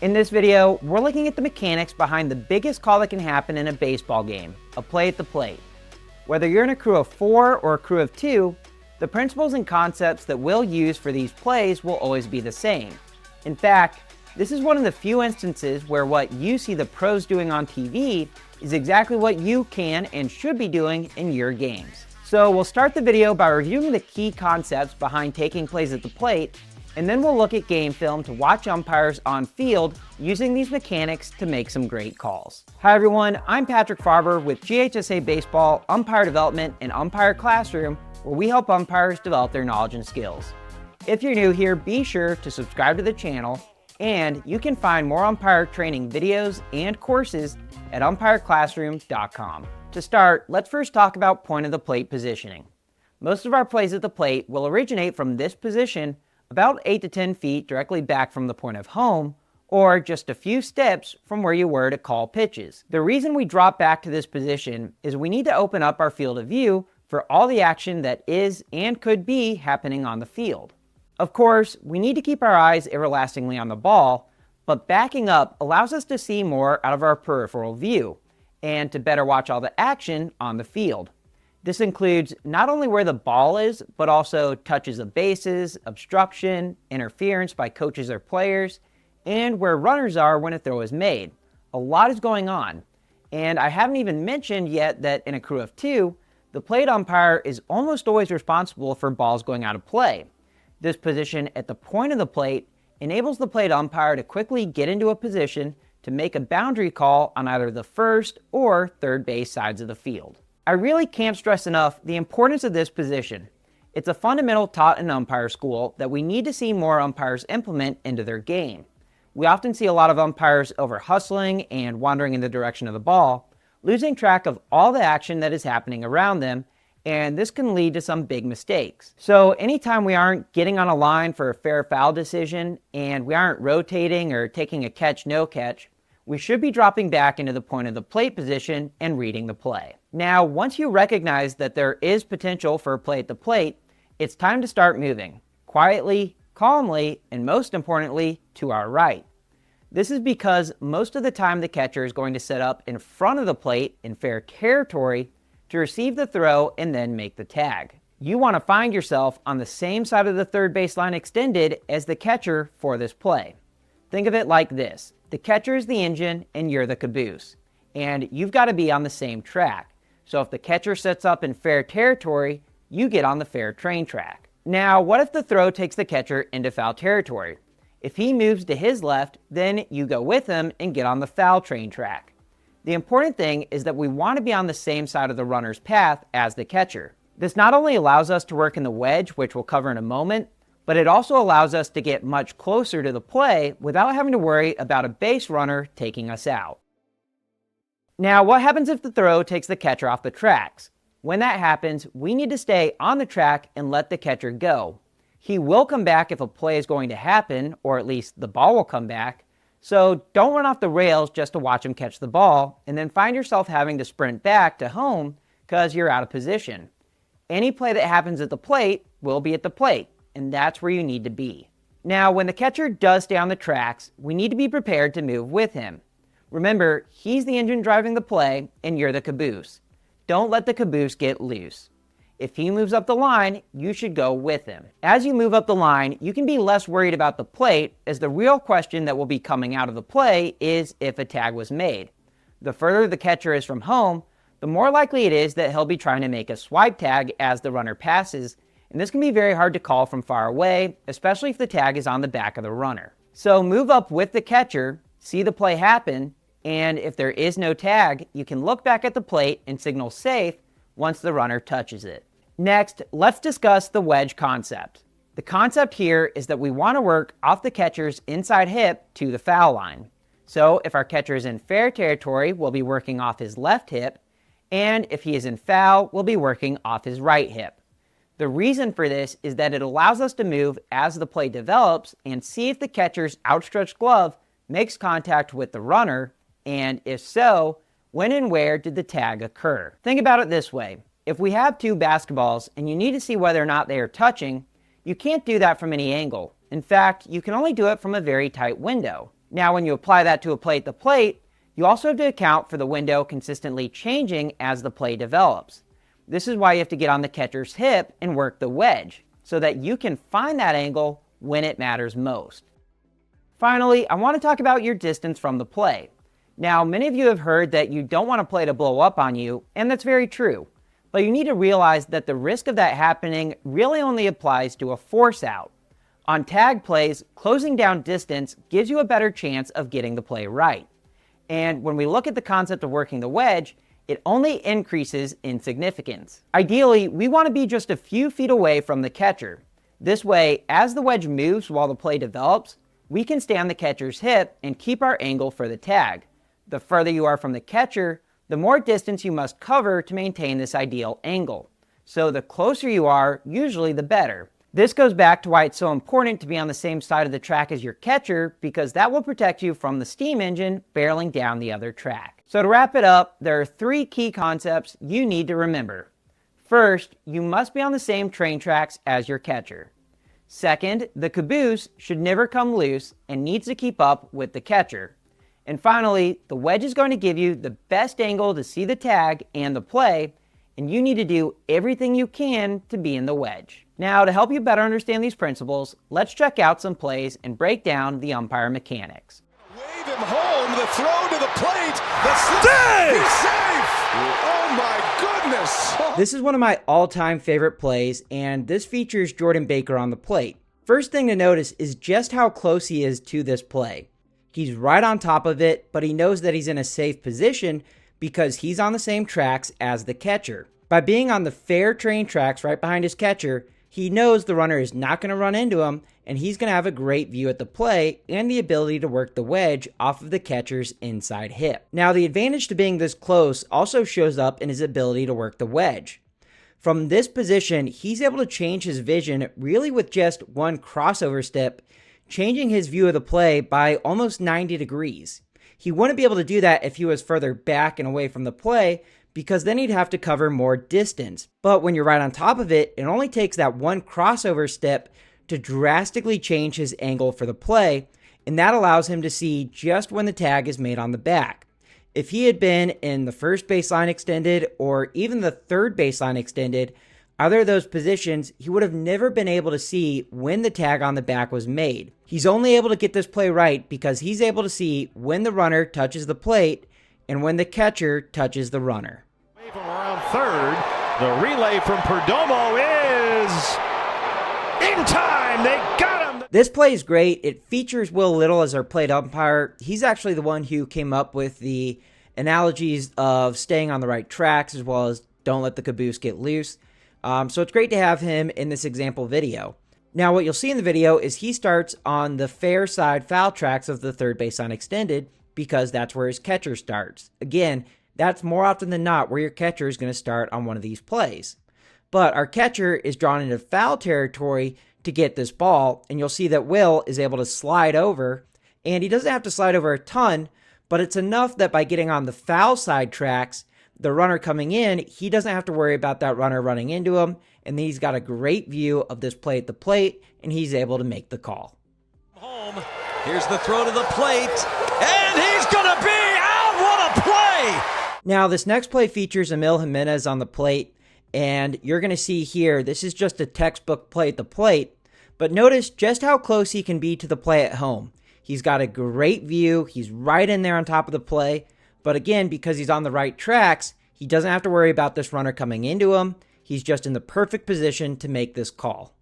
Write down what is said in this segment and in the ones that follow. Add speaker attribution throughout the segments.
Speaker 1: In this video, we're looking at the mechanics behind the biggest call that can happen in a baseball game, a play at the plate. Whether you're in a crew of 4 or a crew of 2, the principles and concepts that we'll use for these plays will always be the same. In fact, this is one of the few instances where what you see the pros doing on TV is exactly what you can and should be doing in your games. So we'll start the video by reviewing the key concepts behind taking plays at the plate, and then we'll look at game film to watch umpires on field using these mechanics to make some great calls. Hi everyone, I'm Patrick Farber with GHSA Baseball, Umpire Development, and Umpire Classroom, where we help umpires develop their knowledge and skills. If you're new here, be sure to subscribe to the channel, and you can find more umpire training videos and courses at umpireclassroom.com. To start, let's first talk about point of the plate positioning. Most of our plays at the plate will originate from this position about 8 to 10 feet directly back from the point of home, or just a few steps from where you were to call pitches. The reason we drop back to this position is we need to open up our field of view for all the action that is and could be happening on the field. Of course, we need to keep our eyes everlastingly on the ball, but backing up allows us to see more out of our peripheral view and to better watch all the action on the field. This includes not only where the ball is, but also touches of bases, obstruction, interference by coaches or players, and where runners are when a throw is made. A lot is going on. And I haven't even mentioned yet that in a crew of 2, the plate umpire is almost always responsible for balls going out of play. This position at the point of the plate enables the plate umpire to quickly get into a position to make a boundary call on either the first or third base sides of the field. I really can't stress enough the importance of this position. It's a fundamental taught in umpire school that we need to see more umpires implement into their game. We often see a lot of umpires over hustling and wandering in the direction of the ball, losing track of all the action that is happening around them, and this can lead to some big mistakes. So anytime we aren't getting on a line for a fair foul decision and we aren't rotating or taking a catch no catch, we should be dropping back into the point of the plate position and reading the play. Now, once you recognize that there is potential for a play at the plate, it's time to start moving, quietly, calmly, and most importantly, to our right. This is because most of the time the catcher is going to set up in front of the plate in fair territory to receive the throw and then make the tag. You want to find yourself on the same side of the third base line extended as the catcher for this play. Think of it like this. The catcher is the engine and you're the caboose, and you've got to be on the same track. So if the catcher sets up in fair territory, you get on the fair train track. Now, what if the throw takes the catcher into foul territory? If he moves to his left, then you go with him and get on the foul train track. The important thing is that we want to be on the same side of the runner's path as the catcher. This not only allows us to work in the wedge, which we'll cover in a moment, but it also allows us to get much closer to the play without having to worry about a base runner taking us out. Now, what happens if the throw takes the catcher off the tracks? When that happens, we need to stay on the track and let the catcher go. He will come back if a play is going to happen, or at least the ball will come back, so don't run off the rails just to watch him catch the ball and then find yourself having to sprint back to home because you're out of position. Any play that happens at the plate will be at the plate, and that's where you need to be. Now, when the catcher does stay on the tracks, we need to be prepared to move with him. Remember, he's the engine driving the play, and you're the caboose. Don't let the caboose get loose. If he moves up the line, you should go with him. As you move up the line, you can be less worried about the plate, as the real question that will be coming out of the play is if a tag was made. The further the catcher is from home, the more likely it is that he'll be trying to make a swipe tag as the runner passes, and this can be very hard to call from far away, especially if the tag is on the back of the runner. So move up with the catcher, see the play happen, and if there is no tag, you can look back at the plate and signal safe once the runner touches it. Next, let's discuss the wedge concept. The concept here is that we want to work off the catcher's inside hip to the foul line. So if our catcher is in fair territory, we'll be working off his left hip, and if he is in foul, we'll be working off his right hip. The reason for this is that it allows us to move as the play develops and see if the catcher's outstretched glove makes contact with the runner, and if so, when and where did the tag occur? Think about it this way. If we have 2 basketballs and you need to see whether or not they are touching, you can't do that from any angle. In fact, you can only do it from a very tight window. Now, when you apply that to a play at the plate, you also have to account for the window consistently changing as the play develops. This is why you have to get on the catcher's hip and work the wedge, so that you can find that angle when it matters most. Finally, I want to talk about your distance from the play. Now, many of you have heard that you don't want a play to blow up on you, and that's very true. But you need to realize that the risk of that happening really only applies to a force out. On tag plays, closing down distance gives you a better chance of getting the play right. And when we look at the concept of working the wedge, it only increases in significance. Ideally, we want to be just a few feet away from the catcher. This way, as the wedge moves while the play develops, we can stay on the catcher's hip and keep our angle for the tag. The further you are from the catcher, the more distance you must cover to maintain this ideal angle. So the closer you are, usually the better. This goes back to why it's so important to be on the same side of the track as your catcher, because that will protect you from the steam engine barreling down the other track. So to wrap it up, there are 3 key concepts you need to remember. First, you must be on the same train tracks as your catcher. Second, the caboose should never come loose and needs to keep up with the catcher. And finally, the wedge is going to give you the best angle to see the tag and the play, and you need to do everything you can to be in the wedge. Now, to help you better understand these principles, let's check out some plays and break down the umpire mechanics.
Speaker 2: Wave him home, the throw to the plate, the slide, he's safe! Oh my goodness!
Speaker 1: This is one of my all-time favorite plays, and this features Jordan Baker on the plate. First thing to notice is just how close he is to this play. He's right on top of it, but he knows that he's in a safe position because he's on the same tracks as the catcher. By being on the fair train tracks right behind his catcher, he knows the runner is not going to run into him, and he's going to have a great view at the play and the ability to work the wedge off of the catcher's inside hip. Now, the advantage to being this close also shows up in his ability to work the wedge. From this position, he's able to change his vision really with just one crossover step, changing his view of the play by almost 90 degrees. He wouldn't be able to do that if he was further back and away from the play, because then he'd have to cover more distance. But when you're right on top of it, it only takes that one crossover step to drastically change his angle for the play, and that allows him to see just when the tag is made on the back. If he had been in the first baseline extended or even the third baseline extended, either of those positions, he would have never been able to see when the tag on the back was made. He's only able to get this play right because he's able to see when the runner touches the plate and when the catcher touches the runner.
Speaker 2: From around third, the relay from Perdomo is in time. They got him.
Speaker 1: This play is great. It features Will Little as our plate umpire. He's actually the one who came up with the analogies of staying on the right tracks as well as don't let the caboose get loose. So it's great to have him in this example video. Now, what you'll see in the video is he starts on the fair side foul tracks of the third baseline extended because that's where his catcher starts. Again, that's more often than not where your catcher is going to start on one of these plays. But our catcher is drawn into foul territory to get this ball, and you'll see that Will is able to slide over, and he doesn't have to slide over a ton, but it's enough that by getting on the foul side tracks, the runner coming in, he doesn't have to worry about that runner running into him, and he's got a great view of this play at the plate, and he's able to make the call.
Speaker 2: Home. Here's the throw to the plate, and he's going to be out. What a play!
Speaker 1: Now, this next play features Emil Jimenez on the plate, and you're going to see here, this is just a textbook play at the plate, but notice just how close he can be to the play at home. He's got a great view, he's right in there on top of the play, but again, because he's on the right tracks, he doesn't have to worry about this runner coming into him. He's just in the perfect position to make this call.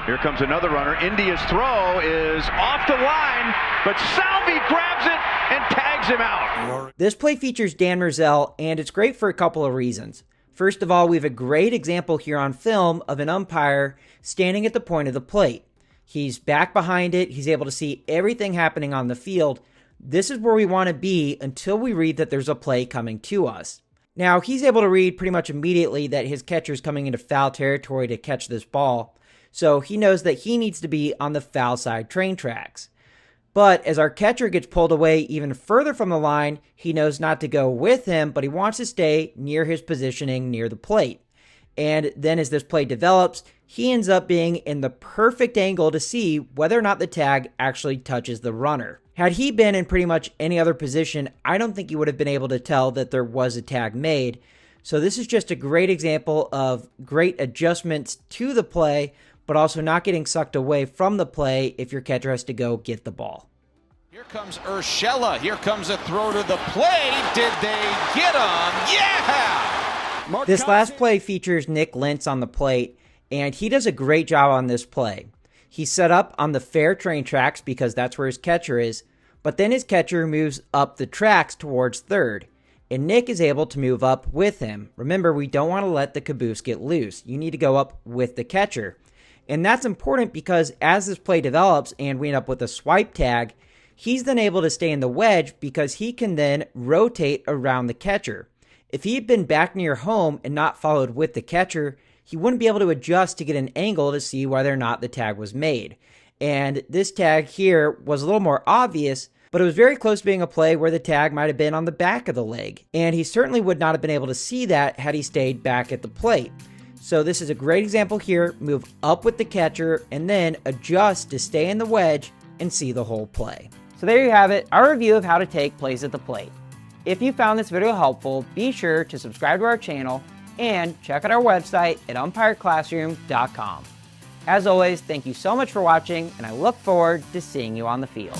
Speaker 3: Here comes another runner. India's throw is off the line, but Salvi grabs it and tags him out.
Speaker 1: This play features Dan Merzel, and it's great for a couple of reasons. First of all, we have a great example here on film of an umpire standing at the point of the plate. He's back behind it. He's able to see everything happening on the field. This is where we want to be until we read that there's a play coming to us. Now, he's able to read pretty much immediately that his catcher is coming into foul territory to catch this ball. So he knows that he needs to be on the foul side train tracks. But as our catcher gets pulled away even further from the line, he knows not to go with him, but he wants to stay near his positioning near the plate. And then as this play develops, he ends up being in the perfect angle to see whether or not the tag actually touches the runner. Had he been in pretty much any other position, I don't think he would have been able to tell that there was a tag made. So this is just a great example of great adjustments to the play, but also not getting sucked away from the play if your catcher has to go get the ball.
Speaker 4: Here comes Urshela. Here comes a throw to the plate. Did they get him? Yeah!
Speaker 1: This last play features Nick Lentz on the plate, and he does a great job on this play. He's set up on the fair train tracks because that's where his catcher is, but then his catcher moves up the tracks towards third, and Nick is able to move up with him. Remember, we don't want to let the caboose get loose. You need to go up with the catcher. And that's important because as this play develops and we end up with a swipe tag, he's then able to stay in the wedge because he can then rotate around the catcher. If he had been back near home and not followed with the catcher, he wouldn't be able to adjust to get an angle to see whether or not the tag was made. And this tag here was a little more obvious, but it was very close to being a play where the tag might have been on the back of the leg. And he certainly would not have been able to see that had he stayed back at the plate. So this is a great example here. Move up with the catcher and then adjust to stay in the wedge and see the whole play. So there you have it, our review of how to take plays at the plate. If you found this video helpful, be sure to subscribe to our channel and check out our website at umpireclassroom.com. As always, thank you so much for watching, and I look forward to seeing you on the field.